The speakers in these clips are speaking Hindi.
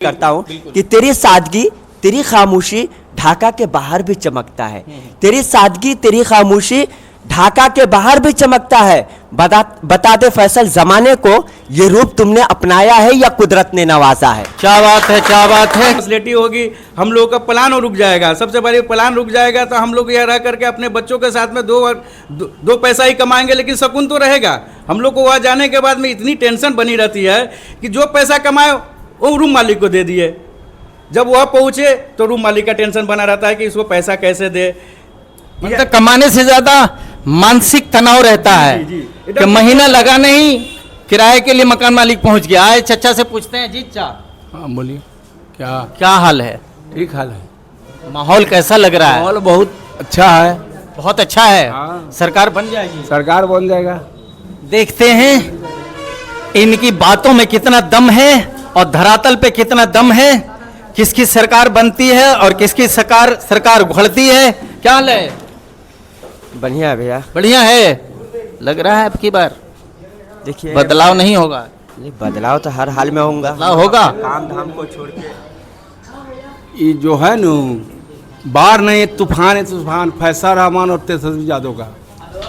करता हूँ कि तेरी सादगी तेरी खामोशी ढाका के बाहर भी चमकता है। तेरी सादगी तेरी खामोशी ढाका के बाहर भी चमकता है। बता दे फैसल जमाने को ये रूप तुमने अपनाया है या कुदरत ने नवाजा है। क्या बात है, क्या बात है। फैसिलिटी होगी, हम लोग का प्लान रुक जाएगा। सबसे बड़ी प्लान रुक जाएगा तो हम लोग यह रह करके अपने बच्चों के साथ में दो पैसा ही कमाएंगे, लेकिन सुकून तो रहेगा। हम लोग को वहाँ जाने के बाद में इतनी टेंशन बनी रहती है कि जो पैसा कमाए वो रूम मालिक को दे दिए। जब वह पहुँचे तो रूम मालिक का टेंशन बना रहता है कि इसको पैसा कैसे दे। मतलब कमाने से ज्यादा मानसिक तनाव रहता है कि महीना लगा नहीं, किराए के लिए मकान मालिक पहुंच गया। आए चचा से पूछते हैं। जी चा, हाँ बोलिए। क्या क्या हाल है? ठीक हाल है। माहौल कैसा लग रहा है? माहौल बहुत अच्छा है। बहुत अच्छा है। हाँ। सरकार बन जाएगी। सरकार बन जाएगा। देखते हैं इनकी बातों में कितना दम है और धरातल पे कितना दम है। किसकी सरकार बनती है और किसकी सरकार उखड़ती है। क्या हाल है? बढ़िया है भैया, बढ़िया है। लग रहा है अब की बार देखिए बदलाव नहीं होगा। बदलाव तो हर हाल में होगा। बदलाव होगा। काम धाम को छोड़ के ये जो है न बाढ़ नहीं, तूफान है, तूफान फैसल रहमान और तेजस्वी यादव का।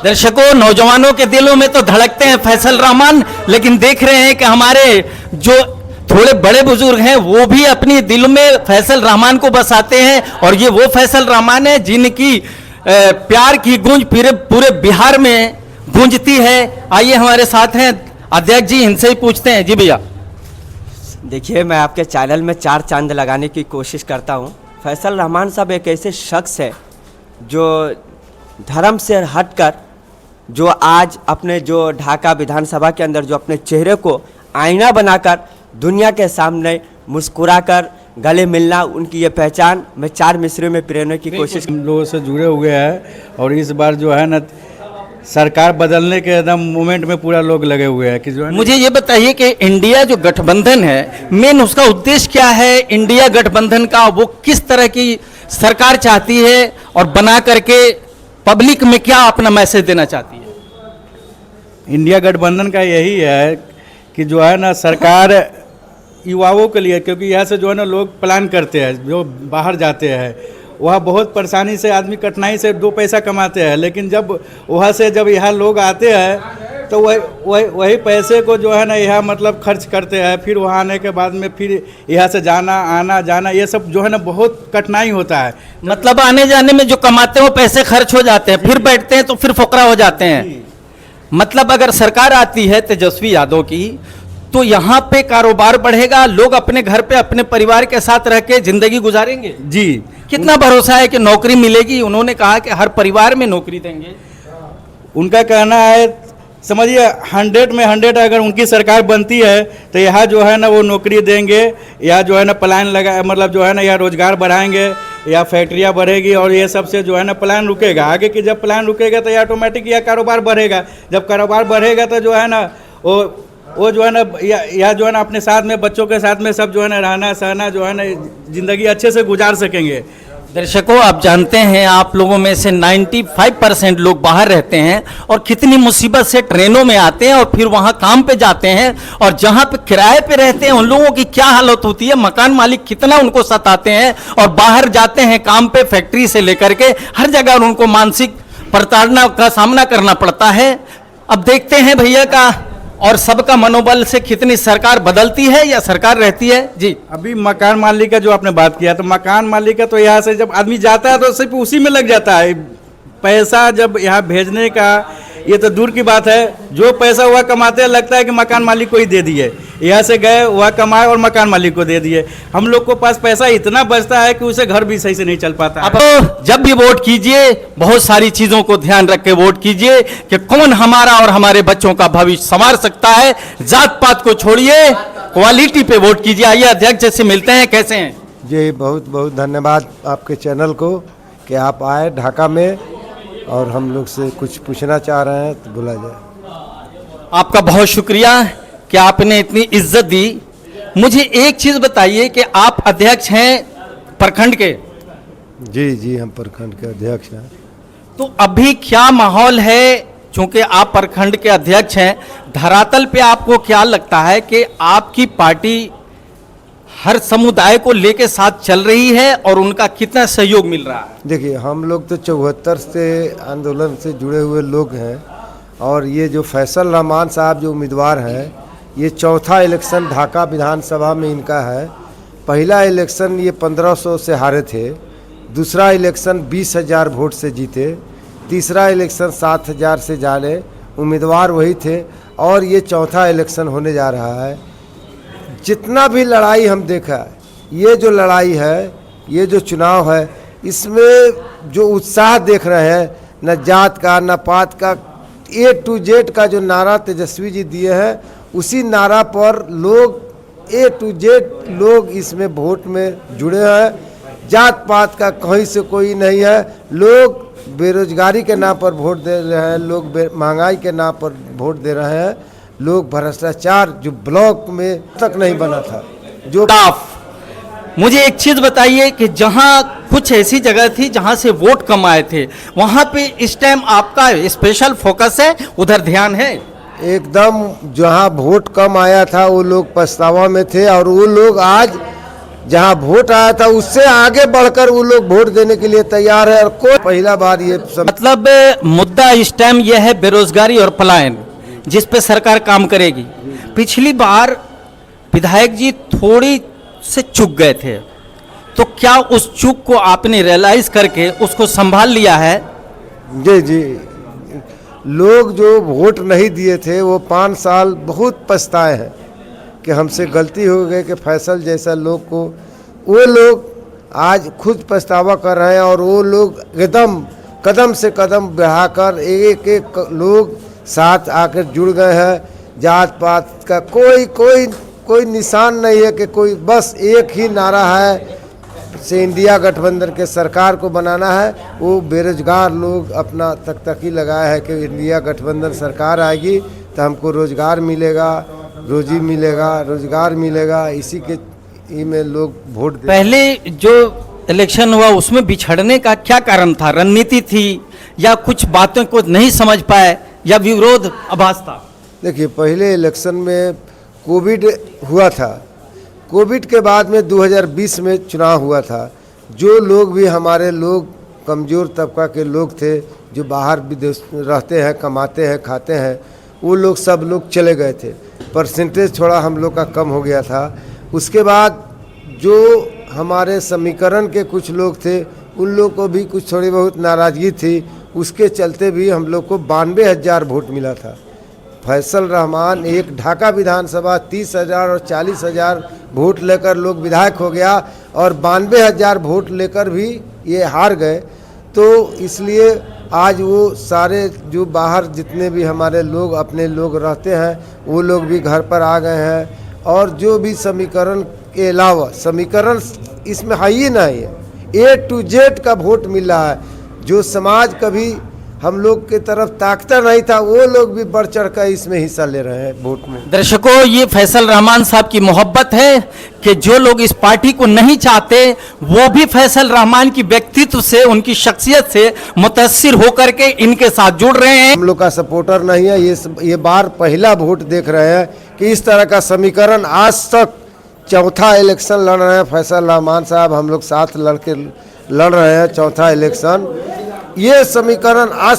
दर्शकों, नौजवानों के दिलों में तो धड़कते हैं फैसल रहमान, लेकिन देख रहे हैं कि हमारे जो थोड़े बड़े बुजुर्ग हैं वो भी अपनी दिल में फैसल रहमान को बसाते हैं। और ये वो फैसल रहमान है जिनकी प्यार की गूंज पूरे बिहार में गूंजती है। आइए हमारे साथ हैं अध्यक्ष जी, इनसे ही पूछते हैं। जी भैया। देखिए, मैं आपके चैनल में 4 चांद लगाने की कोशिश करता हूँ। फैसल रहमान साहब एक ऐसे शख्स है जो धर्म से हटकर जो आज अपने जो ढाका विधानसभा के अंदर जो अपने चेहरे को आईना बनाकर दुनिया के सामने मुस्कुराकर गले मिलना, उनकी ये पहचान मैं 4 मिसरों में पिरोने की कोशिश। हम लोगों से जुड़े हुए हैं और इस बार जो है ना सरकार बदलने के एकदम मोमेंट में पूरा लोग लगे हुए हैं कि जो है। मुझे ये बताइए कि इंडिया जो गठबंधन है, मेन उसका उद्देश्य क्या है? इंडिया गठबंधन का वो किस तरह की सरकार चाहती है और बना करके पब्लिक में क्या अपना मैसेज देना चाहती है? इंडिया गठबंधन का यही है कि जो है ना सरकार युवाओं के लिए, क्योंकि यहाँ से जो है ना लोग प्लान करते हैं, जो बाहर जाते हैं वह बहुत परेशानी से आदमी कठिनाई से 2 पैसा कमाते हैं, लेकिन जब वहाँ से जब यहाँ लोग आते हैं तो वही पैसे को जो है ना यहाँ मतलब खर्च करते हैं। फिर वहाँ आने के बाद में फिर यहाँ से जाना आना जाना ये सब जो है ना बहुत कठिनाई होता है। मतलब आने जाने में जो कमाते हैं वो पैसे खर्च हो जाते हैं, फिर बैठते हैं तो फिर फुकरा हो जाते हैं। मतलब अगर सरकार आती है तेजस्वी यादव की तो यहाँ पे कारोबार बढ़ेगा, लोग अपने घर पे अपने परिवार के साथ रह के जिंदगी गुजारेंगे। जी। कितना भरोसा है कि नौकरी मिलेगी? उन्होंने कहा कि हर परिवार में नौकरी देंगे। उनका कहना है, समझिए 100 में 100 अगर उनकी सरकार बनती है तो यहाँ जो है ना वो नौकरी देंगे, या जो है ना प्लान लगा, मतलब जो है ना यहाँ रोजगार बढ़ाएंगे या फैक्ट्रियाँ बढ़ेगी और ये सबसे जो है ना प्लान रुकेगा। आगे की जब प्लान रुकेगा तो ये ऑटोमेटिक यह कारोबार बढ़ेगा। जब कारोबार बढ़ेगा तो जो है ना वो जो है ना या जो है ना अपने साथ में बच्चों के साथ में सब जो है ना रहना सहना जो है ना ज़िंदगी अच्छे से गुजार सकेंगे। दर्शकों, आप जानते हैं आप लोगों में से 95% लोग बाहर रहते हैं और कितनी मुसीबत से ट्रेनों में आते हैं और फिर वहाँ काम पे जाते हैं, और जहाँ पे किराए पे रहते हैं उन लोगों की क्या हालत होती है, मकान मालिक कितना उनको सताते हैं, और बाहर जाते हैं काम पे फैक्ट्री से लेकर के हर जगह उनको मानसिक प्रताड़ना का सामना करना पड़ता है। अब देखते हैं भैया का और सबका मनोबल से कितनी सरकार बदलती है या सरकार रहती है। जी। अभी मकान मालिक का जो आपने बात किया, तो मकान मालिक का तो यहाँ से जब आदमी जाता है तो सिर्फ उसी में लग जाता है पैसा। जब यहाँ भेजने का ये तो दूर की बात है, जो पैसा वह कमाते हैं लगता है कि मकान मालिक को ही दे दिए। यहाँ से गए वह कमाए और मकान मालिक को दे दिए। हम लोग को पास पैसा इतना बचता है कि उसे घर भी सही से नहीं चल पाता। अब जब भी वोट कीजिए बहुत सारी चीजों को ध्यान रख के वोट कीजिए कि कौन हमारा और हमारे बच्चों का भविष्य संवार सकता है। जात पात को छोड़िए, क्वालिटी पे वोट कीजिए। आइए अध्यक्ष से मिलते हैं। कैसे हैं जी? बहुत बहुत धन्यवाद आपके चैनल को कि आप आए ढाका में और हम लोग से कुछ पूछना चाह रहे हैं तो बोला जाए। आपका बहुत शुक्रिया कि आपने इतनी इज्जत दी। मुझे एक चीज बताइए कि आप अध्यक्ष हैं प्रखंड के। जी जी, हम प्रखंड के अध्यक्ष हैं। तो अभी क्या माहौल है, चूंकि आप प्रखंड के अध्यक्ष हैं, धरातल पे आपको क्या लगता है कि आपकी पार्टी हर समुदाय को लेके साथ चल रही है और उनका कितना सहयोग मिल रहा है? देखिए, हम लोग तो 74 से आंदोलन से जुड़े हुए लोग हैं और ये जो फैसल रहमान साहब जो उम्मीदवार हैं, ये चौथा इलेक्शन ढाका विधानसभा में इनका है। पहला इलेक्शन ये 1500 से हारे थे, दूसरा इलेक्शन 20,000 वोट से जीते, तीसरा इलेक्शन 7,000 से जाने, उम्मीदवार वही थे और ये चौथा इलेक्शन होने जा रहा है। जितना भी लड़ाई हम देखा है, ये जो लड़ाई है, ये जो चुनाव है, इसमें जो उत्साह देख रहे हैं, न जात का न पात का, A to Z का जो नारा तेजस्वी जी दिए हैं, उसी नारा पर लोग A to Z लोग इसमें वोट में जुड़े हैं। जात पात का कहीं से कोई नहीं है। लोग बेरोजगारी के नाम पर वोट दे रहे हैं, लोग महंगाई के नाम पर वोट दे रहे हैं, लोग भ्रष्टाचार जो ब्लॉक में तक नहीं बना था, जो मुझे एक चीज बताइए कि जहां कुछ ऐसी जगह थी जहां से वोट कम आए थे, वहां पे इस टाइम आपका स्पेशल फोकस है, उधर ध्यान है? एकदम जहां वोट कम आया था वो लोग पछतावा में थे और वो लोग आज जहां वोट आया था उससे आगे बढ़कर वो लोग वोट देने के लिए तैयार है। और कोई पहला बार ये मतलब मुद्दा इस टाइम यह है बेरोजगारी और पलायन, जिस पे सरकार काम करेगी। पिछली बार विधायक जी थोड़ी से चूक गए थे, तो क्या उस चूक को आपने रियलाइज करके उसको संभाल लिया है? जी जी, लोग जो वोट नहीं दिए थे वो 5 साल बहुत पछताए हैं कि हमसे गलती हो गई कि फैसल जैसा लोग को, वो लोग आज खुद पछतावा कर रहे हैं और वो लोग एकदम कदम से कदम बढ़ाकर एक एक लोग साथ आकर जुड़ गए हैं। जात पात का कोई निशान नहीं है कि कोई, बस एक ही नारा है से इंडिया गठबंधन के सरकार को बनाना है। वो बेरोजगार लोग अपना तकतकी लगाया है कि इंडिया गठबंधन सरकार आएगी तो हमको रोजगार मिलेगा, रोजी मिलेगा, रोजगार मिलेगा, इसी के में लोग वोट दे। पहले जो इलेक्शन हुआ उसमें बिछड़ने का क्या कारण था? रणनीति थी या कुछ बातों को नहीं समझ पाए या विरोध आभास था? देखिए, पहले इलेक्शन में कोविड हुआ था, कोविड के बाद में 2020 में चुनाव हुआ था। जो लोग भी हमारे लोग कमज़ोर तबका के लोग थे, जो बाहर विदेश रहते हैं, कमाते हैं, खाते हैं, वो लोग सब लोग चले गए थे। परसेंटेज थोड़ा हम लोग का कम हो गया था। उसके बाद जो हमारे समीकरण के कुछ लोग थे, उन लोग को भी कुछ थोड़ी बहुत नाराज़गी थी, उसके चलते भी हम लोग को 92,000 वोट मिला था। फैसल रहमान एक ढाका विधानसभा 30,000 और 40,000 वोट लेकर लोग विधायक हो गया और 92,000 वोट लेकर भी ये हार गए। तो इसलिए आज वो सारे जो बाहर जितने भी हमारे लोग अपने लोग रहते हैं, वो लोग भी घर पर आ गए हैं। और जो भी समीकरण के अलावा समीकरण इसमें है ही नहीं है, A to Z का वोट मिल रहा है। जो समाज कभी हम लोग के तरफ ताकता नहीं था, वो लोग भी बढ़ चढ़ कर इसमें हिस्सा ले रहे हैं वोट में। दर्शकों, ये फैसल रहमान साहब की मोहब्बत है कि जो लोग इस पार्टी को नहीं चाहते वो भी फैसल रहमान की व्यक्तित्व से, उनकी शख्सियत से मुतासिर होकर के इनके साथ जुड़ रहे हैं। हम लोग का सपोर्टर नहीं है, ये बार पहला वोट देख रहे हैं कि इस तरह का समीकरण आज तक चौथा इलेक्शन लड़ रहे हैं फैसल रहमान साहब, हम लोग साथ लड़ रहे हैं चौथा इलेक्शन। ये समीकरण आज